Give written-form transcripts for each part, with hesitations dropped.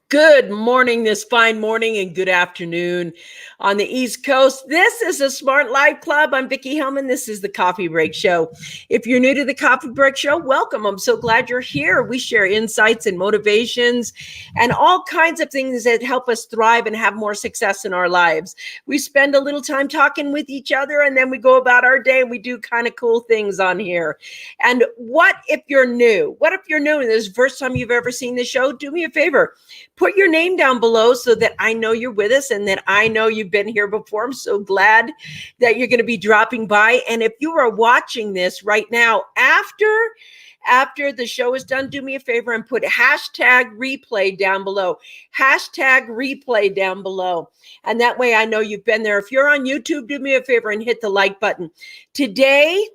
Good morning, this fine morning, and good afternoon on the East Coast. This is a Smart Life Club. I'm Vickie Helm, and this is the Coffee Break Show. If you're new to the Coffee Break Show, welcome. I'm so glad you're here. We share insights and motivations and all kinds of things that help us thrive and have more success in our lives. We spend a little time talking with each other, and then we go about our day, and we do kind of cool things on here. And what if you're new? What if you're new and this is the first time you've ever seen the show? Do me a favor. Put your name down below so that I know you're with us and that I know you've been here before. I'm so glad that you're going to be dropping by. And if you are watching this right now, after the show is done, do me a favor and put hashtag replay down below. Hashtag replay down below. And that way I know you've been there. If you're on YouTube, do me a favor and hit the like button. Today,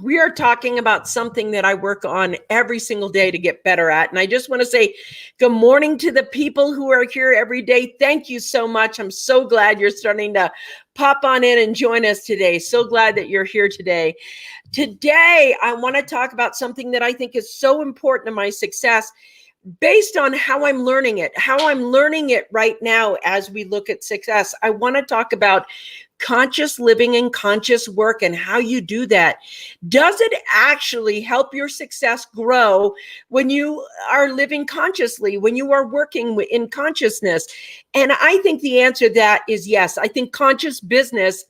we are talking about something that I work on every single day to get better at. And I just want to say good morning to the people who are here every day. Thank you so much. I'm so glad you're starting to pop on in and join us today. So glad that you're here today. Today, I want to talk about something that I think is so important to my success based on how I'm learning it right now as we look at success. I want to talk about conscious living and conscious work and how you do that. Does it actually help your success grow when you are living consciously, when you are working in consciousness? And I think the answer to that is yes. I think conscious business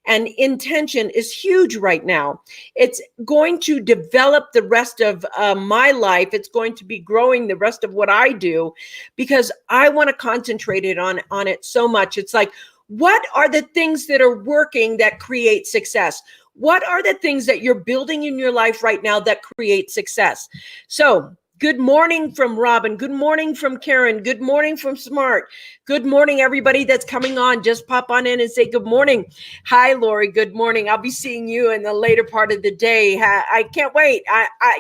and intention is huge right now. It's going to develop the rest of my life. It's going to be growing the rest of what I do because I want to concentrate on it so much. It's like, what are the things that are working that create success? What are the things that you're building in your life right now that create success? So, good morning from Robin. Good morning from Karen. Good morning from Smart. Good morning, everybody that's coming on. Just pop on in and say good morning. Hi, Lori. Good morning. I'll be seeing you in the later part of the day. I can't wait.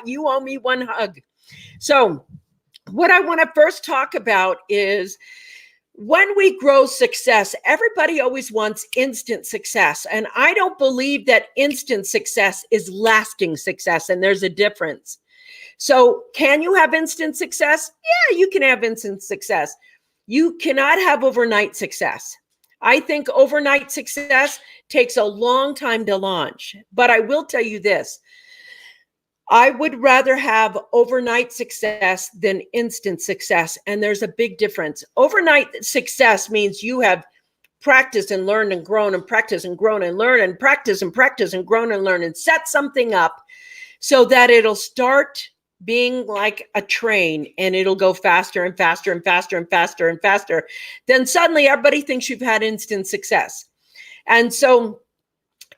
You owe me one hug. So, what I want to first talk about is when we grow success, everybody always wants instant success. And I don't believe that instant success is lasting success. And there's a difference. So can you have instant success? Yeah, you can have instant success. You cannot have overnight success. I think overnight success takes a long time to launch. But I will tell you this. I would rather have overnight success than instant success. And there's a big difference. Overnight success means you have practiced and learned and grown and practiced and grown and learned and practice and practice and grown and learn and set something up so that it'll start being like a train and it'll go faster and faster and faster and faster and faster. Then suddenly everybody thinks you've had instant success. And so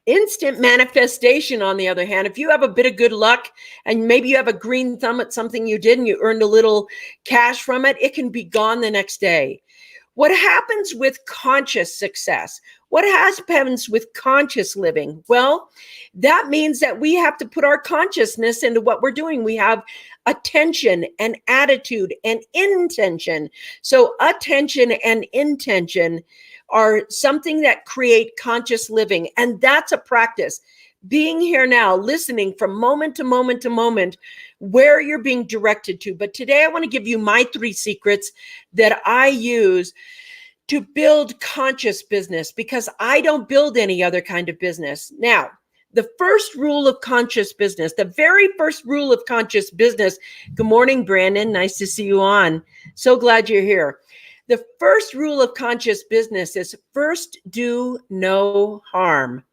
instant manifestation, on the other hand, if you have a bit of good luck and maybe you have a green thumb at something you did and you earned a little cash from it, it can be gone the next day. What happens with conscious success? What happens with conscious living? Well, that means that we have to put our consciousness into what we're doing. We have attention and attitude and intention. So attention and intention are something that create conscious living. And that's a practice. Being here now, listening from moment to moment to moment, where you're being directed to. But today I want to give you my 3 secrets that I use to build conscious business because I don't build any other kind of business. Now, the first rule of conscious business, the very first rule of conscious business. Good morning, Brandon. Nice to see you on. So glad you're here. The first rule of conscious business is first do no harm.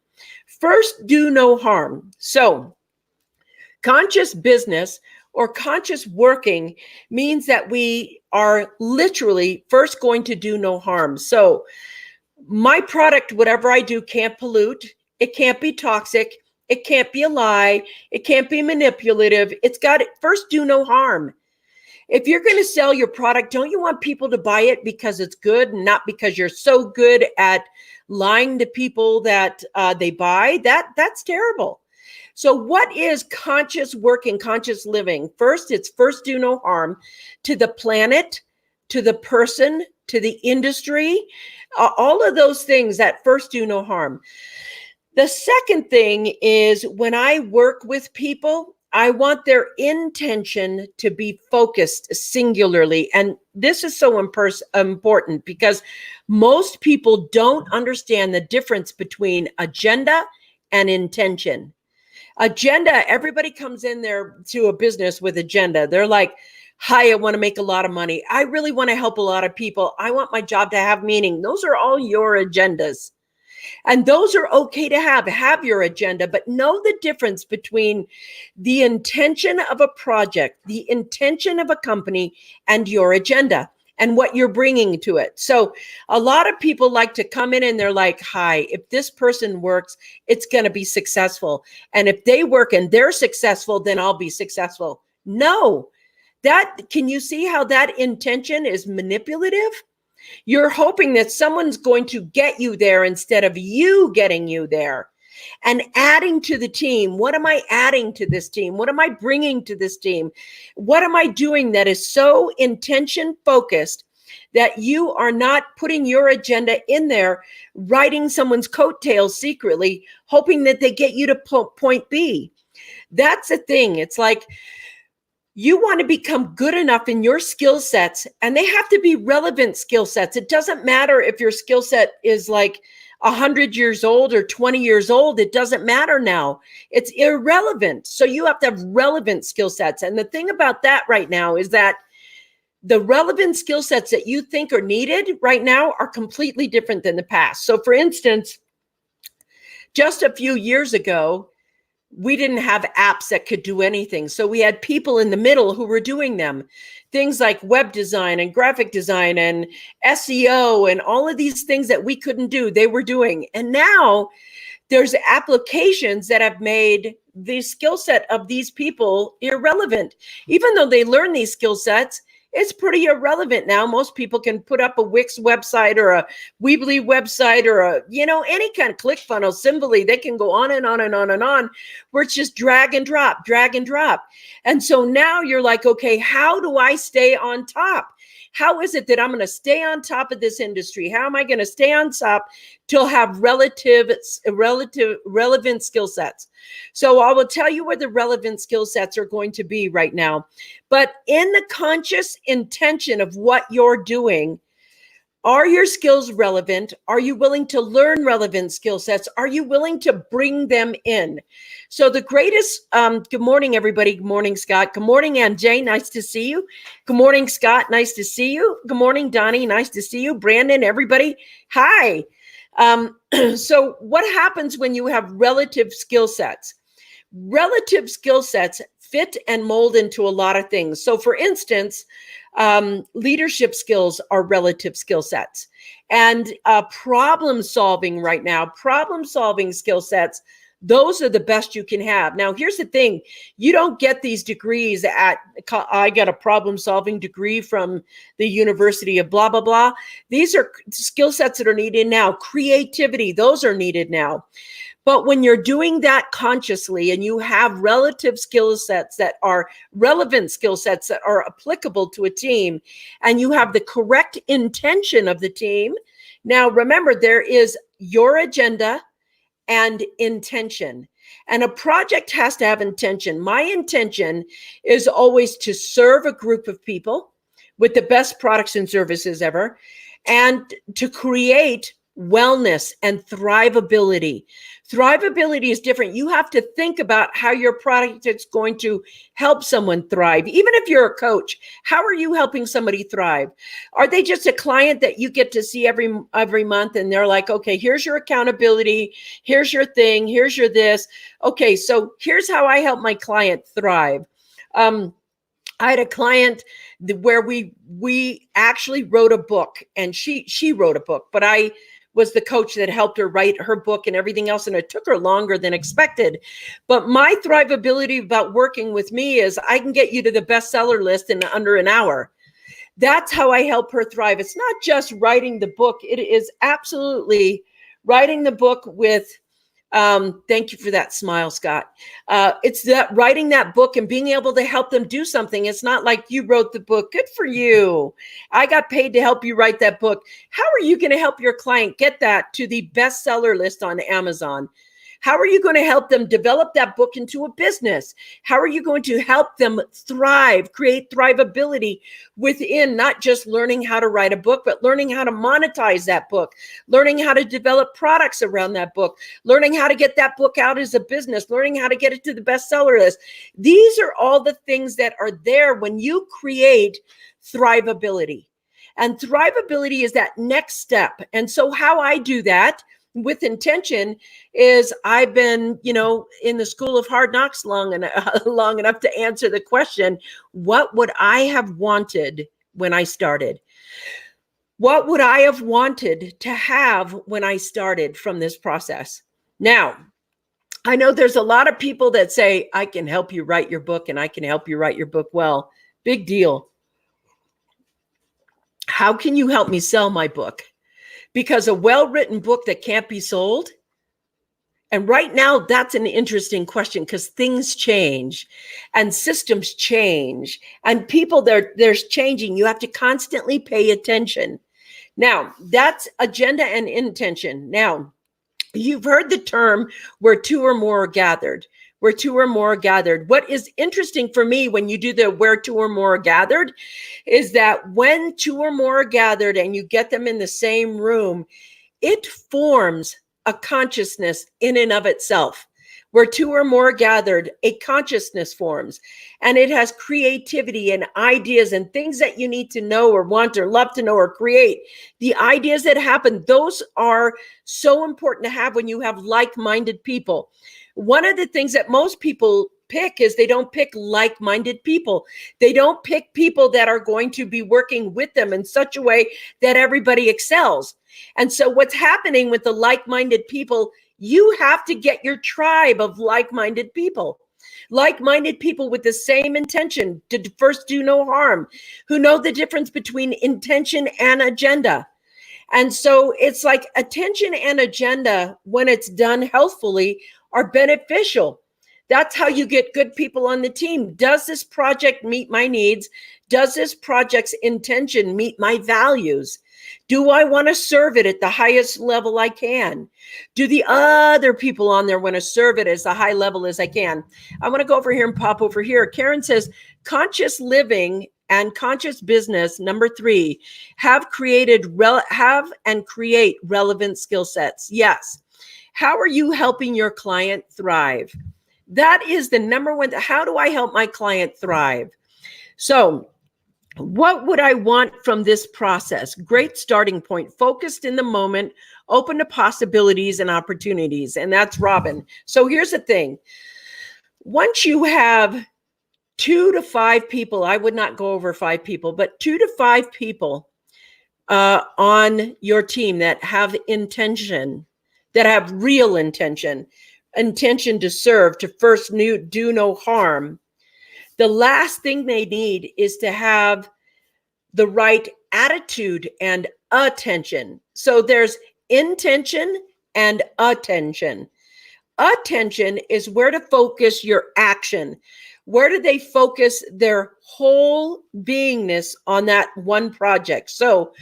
First do no harm. So conscious business or conscious working means that we are literally first going to do no harm. So my product, whatever I do, can't pollute. It can't be toxic. It can't be a lie. It can't be manipulative. It's got to first do no harm. If you're going to sell your product, don't you want people to buy it because it's good and not because you're so good at lying to people that they buy? That's terrible. So what is conscious working, conscious living? First, it's first do no harm to the planet, to the person, to the industry, all of those things that first do no harm. The second thing is when I work with people, I want their intention to be focused singularly. And this is so important because most people don't understand the difference between agenda and intention. Agenda, everybody comes in there to a business with agenda. They're like, hi, I want to make a lot of money. I really want to help a lot of people. I want my job to have meaning. Those are all your agendas. And those are okay to have your agenda, but know the difference between the intention of a project, the intention of a company, and your agenda and what you're bringing to it. So a lot of people like to come in and they're like, hi, if this person works, it's going to be successful. And if they work and they're successful, then I'll be successful. No, can you see how that intention is manipulative? You're hoping that someone's going to get you there instead of you getting you there. And adding to the team. What am I adding to this team? What am I bringing to this team? What am I doing that is so intention focused that you are not putting your agenda in there, riding someone's coattails secretly, hoping that they get you to point B? That's the thing. It's like, you want to become good enough in your skill sets, and they have to be relevant skill sets. It doesn't matter if your skill set is like 100 years old or 20 years old. It doesn't matter now. It's irrelevant. So you have to have relevant skill sets. And the thing about that right now is that the relevant skill sets that you think are needed right now are completely different than the past. So for instance, just a few years ago, we didn't have apps that could do anything. So we had people in the middle who were doing them. Things like web design and graphic design and SEO and all of these things that we couldn't do, they were doing. And now there's applications that have made the skill set of these people irrelevant. Even though they learn these skill sets, it's pretty irrelevant now. Most people can put up a Wix website or a Weebly website or any kind of ClickFunnels, Symboly. They can go on and on and on and on, where it's just drag and drop, drag and drop. And so now you're like, okay, how do I stay on top? How is it that I'm going to stay on top of this industry? How am I going to stay on top to have relevant skill sets? So I will tell you where the relevant skill sets are going to be right now. But in the conscious intention of what you're doing, are your skills relevant? Are you willing to learn relevant skill sets? Are you willing to bring them in? So the greatest, good morning, everybody. Good morning, Scott. Good morning, Ann Jay. Nice to see you. Good morning, Scott. Nice to see you. Good morning, Donnie. Nice to see you. Brandon, everybody. Hi. So what happens when you have relative skill sets? Relative skill sets fit and mold into a lot of things. So for instance, leadership skills are relative skill sets, and problem solving right now, problem solving skill sets, those are the best you can have. Now, here's the thing. You don't get these degrees I got a problem solving degree from the University of blah, blah, blah. These are skill sets that are needed now. Creativity, those are needed now. But when you're doing that consciously and you have relative skill sets that are relevant skill sets that are applicable to a team, and you have the correct intention of the team. Now, remember, there is your agenda and intention. And a project has to have intention. My intention is always to serve a group of people with the best products and services ever, and to create wellness and thrivability. Thrivability is different. You have to think about how your product is going to help someone thrive. Even if you're a coach, how are you helping somebody thrive? Are they just a client that you get to see every month and they're like, okay, here's your accountability, here's your thing, here's your this. Okay, so here's how I help my client thrive. I had a client where we actually wrote a book, and she wrote a book, but I was the coach that helped her write her book and everything else. And it took her longer than expected. But my thrivability about working with me is I can get you to the bestseller list in under an hour. That's how I help her thrive. It's not just writing the book. It is absolutely writing the book with, thank you for that smile, Scott. It's that writing that book and being able to help them do something. It's not like you wrote the book. Good for you. I got paid to help you write that book. How are you going to help your client get that to the bestseller list on Amazon? How are you going to help them develop that book into a business? How are you going to help them thrive, create thrivability within not just learning how to write a book, but learning how to monetize that book, learning how to develop products around that book, learning how to get that book out as a business, learning how to get it to the bestseller list. These are all the things that are there when you create thrivability. And thrivability is that next step. And so how I do that with intention is I've been, in the school of hard knocks long enough to answer the question, what would I have wanted when I started? What would I have wanted to have when I started from this process? Now, I know there's a lot of people that say, I can help you write your book and I can help you write your book well. Big deal. How can you help me sell my book? Because a well-written book that can't be sold, and right now that's an interesting question because things change and systems change and people there's changing. You have to constantly pay attention. Now, that's agenda and intention. Now, you've heard the term where two or more are gathered. Where two or more are gathered. What is interesting for me when you do the where two or more are gathered is that when two or more are gathered and you get them in the same room, it forms a consciousness in and of itself. Where two or more are gathered, a consciousness forms, and it has creativity and ideas and things that you need to know or want or love to know or create. The ideas that happen, those are so important to have when you have like-minded people. One of the things that most people pick is they don't pick like-minded people. They don't pick people that are going to be working with them in such a way that everybody excels. And so what's happening with the like-minded people, you have to get your tribe of like-minded people with the same intention to first do no harm, who know the difference between intention and agenda. And so it's like attention and agenda, when it's done healthfully, are beneficial. That's how you get good people on the team. Does this project meet my needs? Does this project's intention meet my values? Do I want to serve it at the highest level I can? Do the other people on there want to serve it as the high level as I can? I want to go over here and pop over here. Karen says, conscious living and conscious business, number 3, have and create relevant skill sets. Yes. How are you helping your client thrive? That is the number one. How do I help my client thrive? So what would I want from this process? Great starting point, focused in the moment, open to possibilities and opportunities. And that's Robin. So here's the thing. Once you have 2 to 5 people, I would not go over 5 people, but 2 to 5 people on your team that have intention, that have real intention to serve, to first do no harm. The last thing they need is to have the right attitude and attention. So there's intention and attention. Attention is where to focus your action. Where do they focus their whole beingness on that one project? So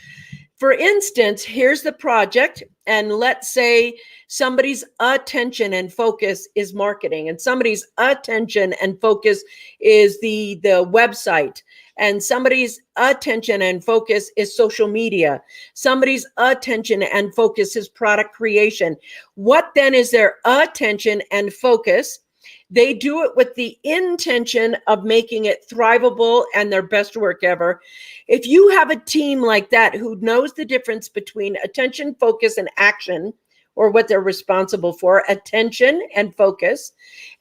for instance, here's the project, and let's say somebody's attention and focus is marketing, and somebody's attention and focus is the website, and somebody's attention and focus is social media. Somebody's attention and focus is product creation. What then is their attention and focus? They do it with the intention of making it thrivable and their best work ever. If you have a team like that who knows the difference between attention, focus, and action, or what they're responsible for, attention and focus,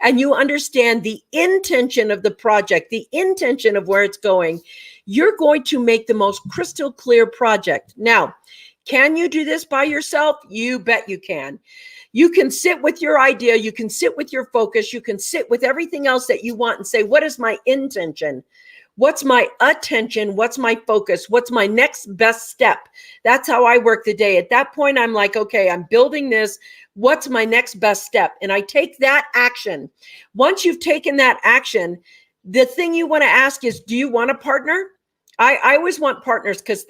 and you understand the intention of the project, the intention of where it's going, you're going to make the most crystal clear project. Now, can you do this by yourself? You bet you can. You can sit with your idea, you can sit with your focus, you can sit with everything else that you want and say, what is my intention? What's my attention? What's my focus? What's my next best step? That's how I work the day. At that point, I'm like, okay, I'm building this. What's my next best step? And I take that action. Once you've taken that action, the thing you want to ask is, do you want a partner? I always want partners because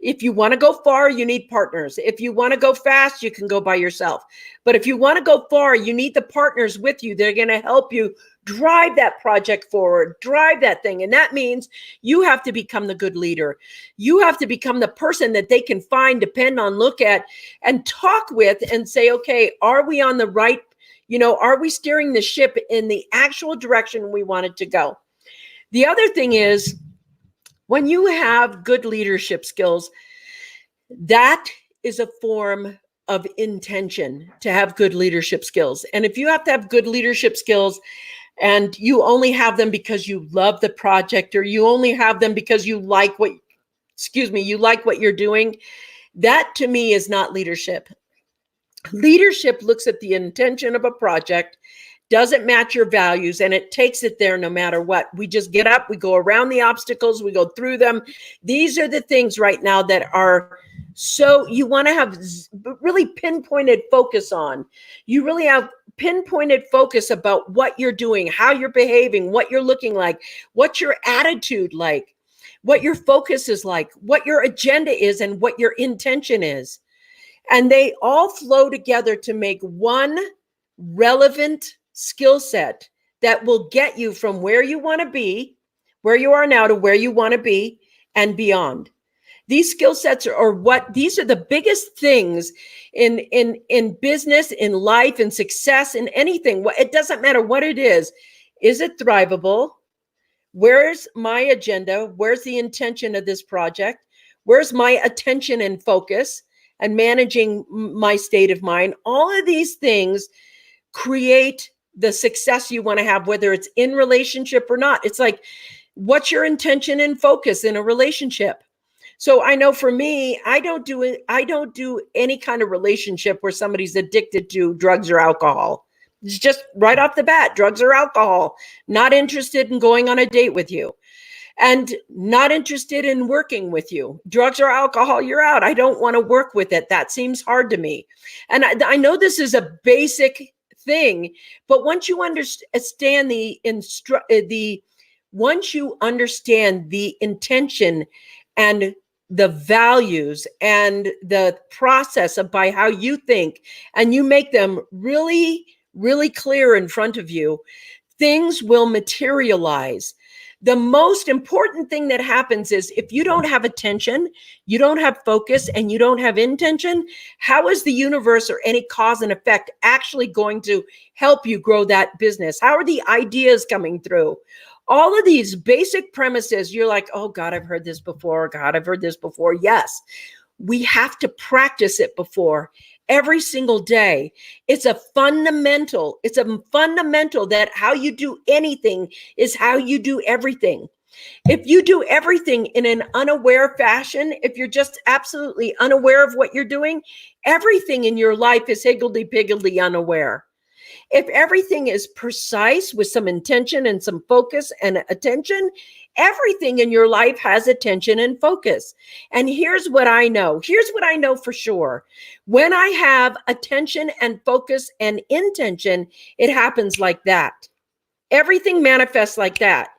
if you want to go far, you need partners. If you want to go fast, you can go by yourself. But if you want to go far, you need the partners with you. They're going to help you drive that project forward, drive that thing. And that means you have to become the good leader. You have to become the person that they can find, depend on, look at, and talk with and say, okay, are we on the right, are we steering the ship in the actual direction we want it to go? The other thing is, when you have good leadership skills, that is a form of intention to have good leadership skills. And if you have to have good leadership skills and you only have them because you love the project, or you only have them because you like what you're doing, that to me is not leadership. Leadership looks at the intention of a project, doesn't match your values, and it takes it there no matter what. We just get up, we go around the obstacles, we go through them. These are the things right now that are so you want to have really pinpointed focus on. You really have pinpointed focus about what you're doing, how you're behaving, what you're looking like, what's your attitude like, what your focus is like, what your agenda is, and what your intention is. And they all flow together to make one relevant skill set that will get you from where you want to be, where you are now, to where you want to be and beyond. These skill sets these are the biggest things in business, in life, in success, in anything. It doesn't matter what it is. Is it thrivable? Where's my agenda? Where's the intention of this project? Where's my attention and focus and managing my state of mind? All of these things create the success you want to have, whether it's in relationship or not. It's like, what's your intention and focus in a relationship? So I know for me, I don't do any kind of relationship where somebody's addicted to drugs or alcohol. It's just right off the bat, drugs or alcohol, not interested in going on a date with you, and not interested in working with you. Drugs or alcohol, you're out. I don't want to work with it. That seems hard to me. And I know this is a basic thing, but once you understand once you understand the intention and the values and the process by how you think, and you make them really, really clear in front of you, things will materialize. The most important thing that happens is if you don't have attention, you don't have focus, and you don't have intention, how is the universe or any cause and effect actually going to help you grow that business? How are the ideas coming through? All of these basic premises, you're like, oh God, I've heard this before. God, I've heard this before. Yes, we have to practice it before. Every single day. It's a fundamental that how you do anything is how you do everything. If you do everything in an unaware fashion, if you're just absolutely unaware of what you're doing, everything in your life is higgledy-piggledy unaware. If everything is precise with some intention and some focus and attention, everything in your life has attention and focus. And here's what I know. Here's what I know for sure. When I have attention and focus and intention, it happens like that. Everything manifests like that.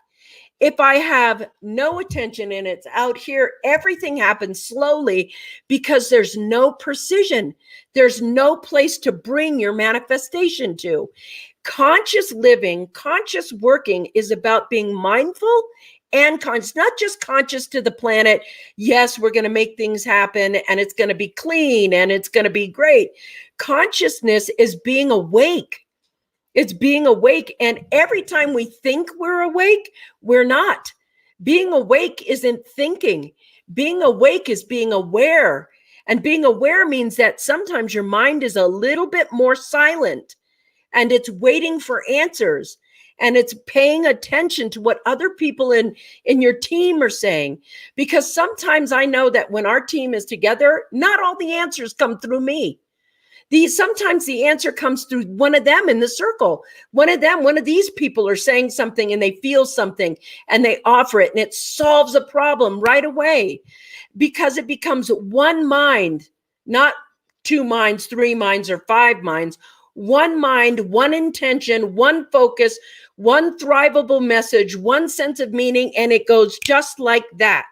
If I have no attention and it's out here, everything happens slowly because there's no precision. There's no place to bring your manifestation to. Conscious living, conscious working is about being mindful and conscious, not just conscious to the planet. Yes, we're going to make things happen and it's going to be clean and it's going to be great. Consciousness is being awake. It's being awake. And every time we think we're awake, we're not. Being awake isn't thinking. Being awake is being aware. And being aware means that sometimes your mind is a little bit more silent and it's waiting for answers. And it's paying attention to what other people in your team are saying. Because sometimes I know that when our team is together, not all the answers come through me. Sometimes the answer comes through one of them in the circle. One of these people are saying something and they feel something and they offer it and it solves a problem right away because it becomes one mind, not two minds, three minds, or five minds. one mind, one intention, one focus, one thrivable message, one sense of meaning, and it goes just like that.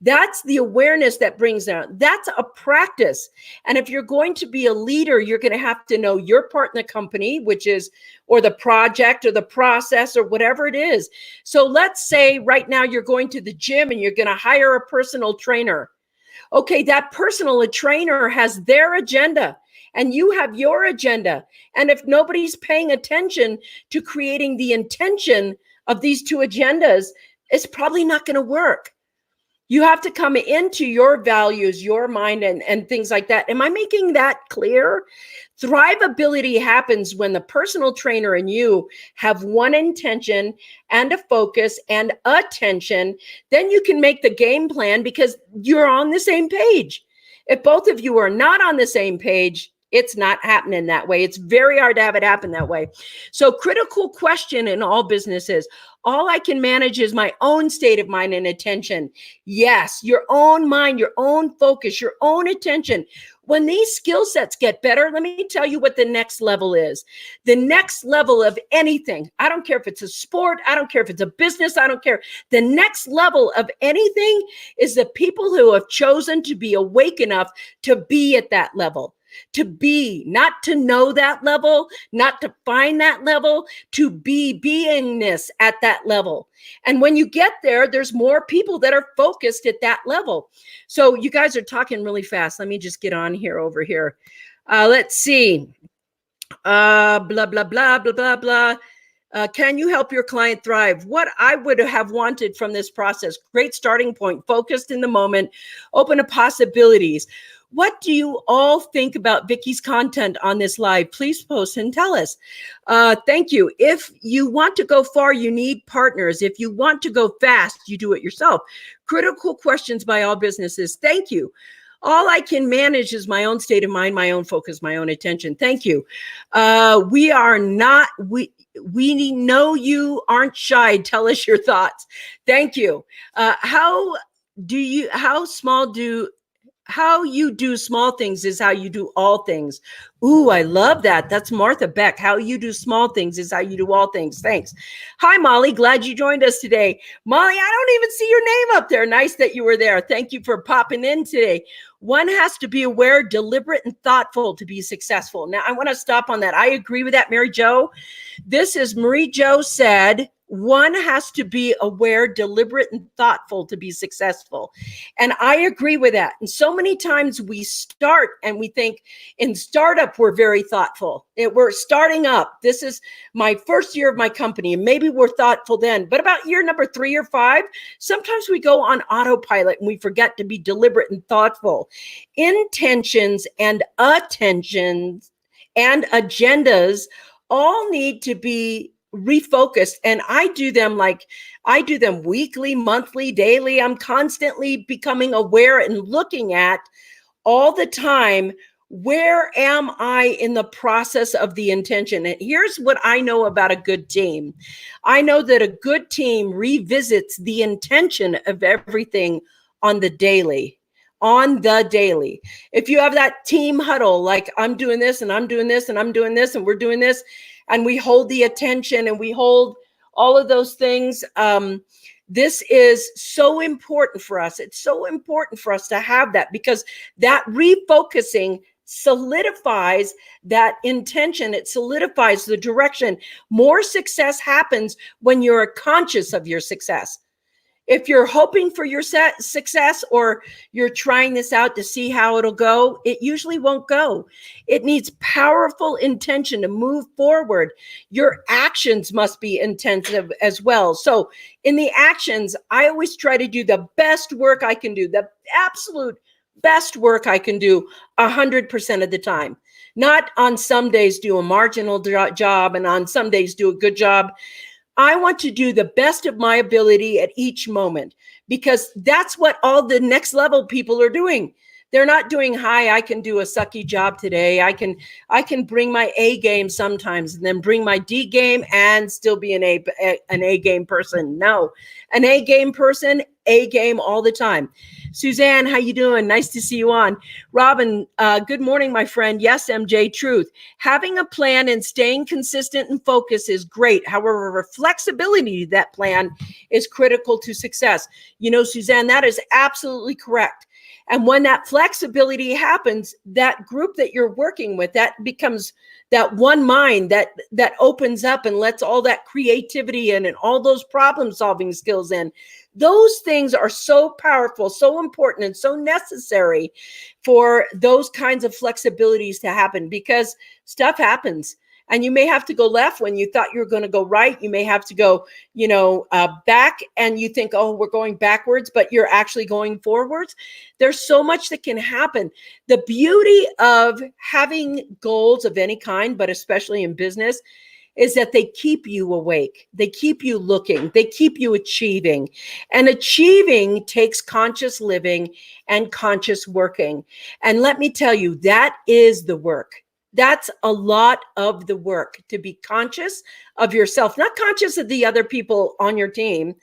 That's the awareness that brings out. That's a practice. And if you're going to be a leader, you're going to have to know your part in the company, which is, or the project or the process or whatever it is. So let's say right now you're going to the gym and you're going to hire a personal trainer. Okay, that personal trainer has their agenda and you have your agenda. And if nobody's paying attention to creating the intention of these two agendas, it's probably not going to work. You have to come into your values, your mind, and things like that. Am I making that clear? Thrivability happens when the personal trainer and you have one intention and a focus and attention. Then you can make the game plan because you're on the same page. If both of you are not on the same page, it's not happening that way. It's very hard to have it happen that way. So critical question in all businesses. All I can manage is my own state of mind and attention. Yes, your own mind, your own focus, your own attention. When these skill sets get better, let me tell you what the next level is. The next level of anything, I don't care if it's a sport, I don't care if it's a business, I don't care. The next level of anything is the people who have chosen to be awake enough to be at that level. To be, not to know that level, not to find that level, to be beingness at that level. And when you get there, there's more people that are focused at that level. So you guys are talking really fast. Let me just get on here over here. Let's see. Blah, blah, blah, blah, blah, blah. Can you help your client thrive? What I would have wanted from this process, great starting point, focused in the moment, open to possibilities. What do you all think about Vickie's content on this live? Please post and tell us. Thank you. If you want to go far, you need partners. If you want to go fast, you do it yourself. Critical questions by all businesses. Thank you. All I can manage is my own state of mind, my own focus, my own attention. Thank you. We know you aren't shy. Tell us your thoughts. Thank you. How you do small things is how you do all things. Ooh, I love that. That's Martha Beck. How you do small things is how you do all things. Thanks. Hi, Molly. Glad you joined us today. Molly, I don't even see your name up there. Nice that you were there. Thank you for popping in today. One has to be aware, deliberate, and thoughtful to be successful. Now, I want to stop on that. I agree with that, Mary Jo. This is Marie Jo said, one has to be aware, deliberate, and thoughtful to be successful. And I agree with that. And so many times we start and we think in startup, we're very thoughtful. We're starting up. This is my first year of my company. And maybe we're thoughtful then. But about year number 3 or 5, sometimes we go on autopilot and we forget to be deliberate and thoughtful. Intentions and attentions and agendas all need to be refocused. And I do them weekly, monthly, daily. I'm constantly becoming aware and looking at all the time, where am I in the process of the intention? And here's what I know about a good team. I know that a good team revisits the intention of everything on the daily. If you have that team huddle, like I'm doing this and I'm doing this and I'm doing this and we're doing this, and we hold the attention and we hold all of those things. This is so important for us. It's so important for us to have that, because that refocusing solidifies that intention. It solidifies the direction. More success happens when you're conscious of your success. If you're hoping for your success, or you're trying this out to see how it'll go, it usually won't go. It needs powerful intention to move forward. Your actions must be intensive as well. So in the actions, I always try to do the best work I can do, the absolute best work I can do 100% of the time. Not on some days do a marginal job and on some days do a good job. I want to do the best of my ability at each moment, because that's what all the next level people are doing. They're not doing, hi, I can do a sucky job today. I can bring my A game sometimes and then bring my D game and still be an A game person. No, an A game person A game all the time. Suzanne, how you doing? Nice to see you on. Robin, good morning, my friend. Yes, MJ, truth. Having a plan and staying consistent and focused is great. However, flexibility to that plan is critical to success. You know, Suzanne, that is absolutely correct. And when that flexibility happens, that group that you're working with, that becomes that one mind that opens up and lets all that creativity in and all those problem solving skills in. Those things are so powerful, so important, and so necessary for those kinds of flexibilities to happen, because stuff happens. And you may have to go left when you thought you were going to go right. You may have to go, back, and you think, oh, we're going backwards, but you're actually going forwards. There's so much that can happen. The beauty of having goals of any kind, but especially in business, is that they keep you awake. They keep you looking. They keep you achieving. And achieving takes conscious living and conscious working. And let me tell you, that is the work. That's a lot of the work, to be conscious of yourself, not conscious of the other people on your team.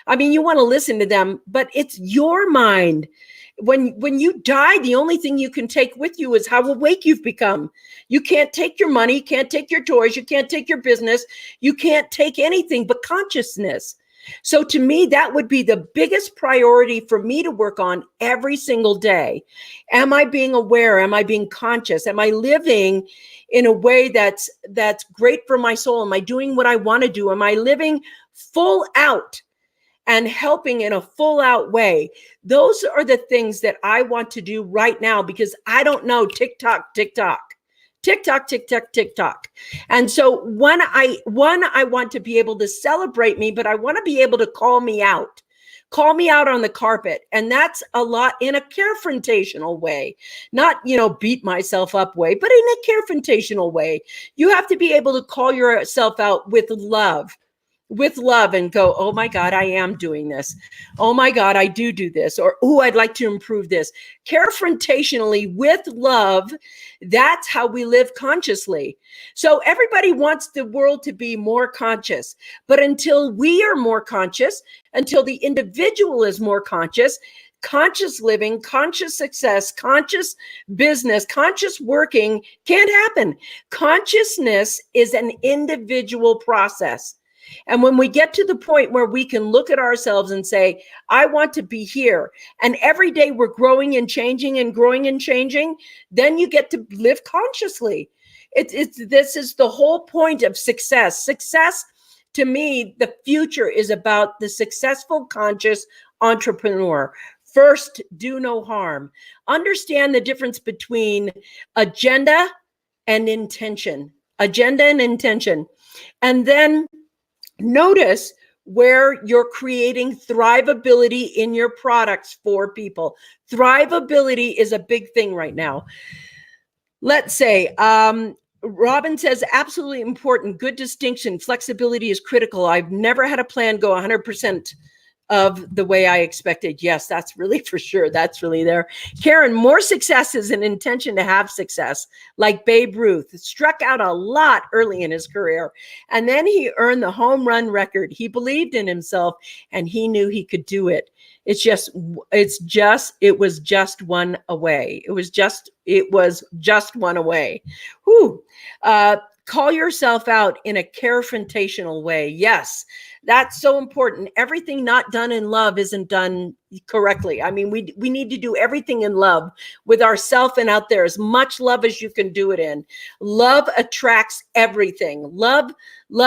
I mean, you want to listen to them, but it's your mind. When you die, the only thing you can take with you is how awake you've become. You can't take your money, you can't take your toys, you can't take your business, you can't take anything but consciousness. So to me, that would be the biggest priority for me to work on every single day. Am I being aware? Am I being conscious? Am I living in a way that's great for my soul? Am I doing what I want to do? Am I living full out and helping in a full out way? Those are the things that I want to do right now, because I don't know. TikTok. And so I want to be able to celebrate me, but I want to be able to call me out on the carpet. And that's a lot in a confrontational way, not, beat myself up way, but in a confrontational way. You have to be able to call yourself out with love and go, oh my God, I am doing this. Oh my God, I do this. Or, oh, I'd like to improve this. Confrontationally with love, that's how we live consciously. So everybody wants the world to be more conscious. But until we are more conscious, until the individual is more conscious living, conscious success, conscious business, conscious working can't happen. Consciousness is an individual process. And when we get to the point where we can look at ourselves and say, I want to be here, and every day we're growing and changing, then you get to live consciously. This is the whole point of success. Success, to me, the future is about the successful, conscious entrepreneur. First, do no harm. Understand the difference between agenda and intention. And then notice where you're creating thrivability in your products for people. Thrivability is a big thing right now. Let's say, Robin says, absolutely important. Good distinction. Flexibility is critical. I've never had a plan go 100% of the way I expected. Yes, that's really for sure. That's really there. Karen, more success is an intention to have success. Like Babe Ruth, struck out a lot early in his career. And then he earned the home run record. He believed in himself and he knew he could do it. It was just one away. It was just one away. Whew. Call yourself out in a confrontational way. Yes, that's so important. Everything not done in love isn't done correctly. I mean, we need to do everything in love with ourselves and out there, as much love as you can do it in. Love attracts everything. Love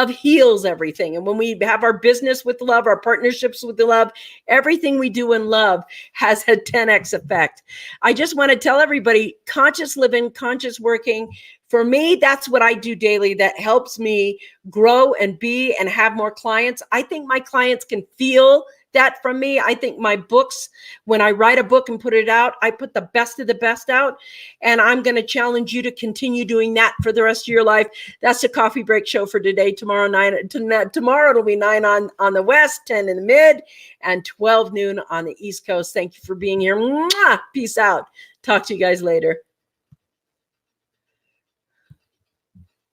heals everything. And when we have our business with love, our partnerships with love, everything we do in love has a 10x effect. I just want to tell everybody, conscious living, conscious working. For me, that's what I do daily. That helps me grow and be and have more clients. I think my clients can feel that from me. I think my books, when I write a book and put it out, I put the best of the best out. And I'm going to challenge you to continue doing that for the rest of your life. That's the Coffee Break Show for today. Tomorrow it'll be 9 on the West, 10 in the mid, and 12 noon on the East Coast. Thank you for being here. Mwah! Peace out. Talk to you guys later.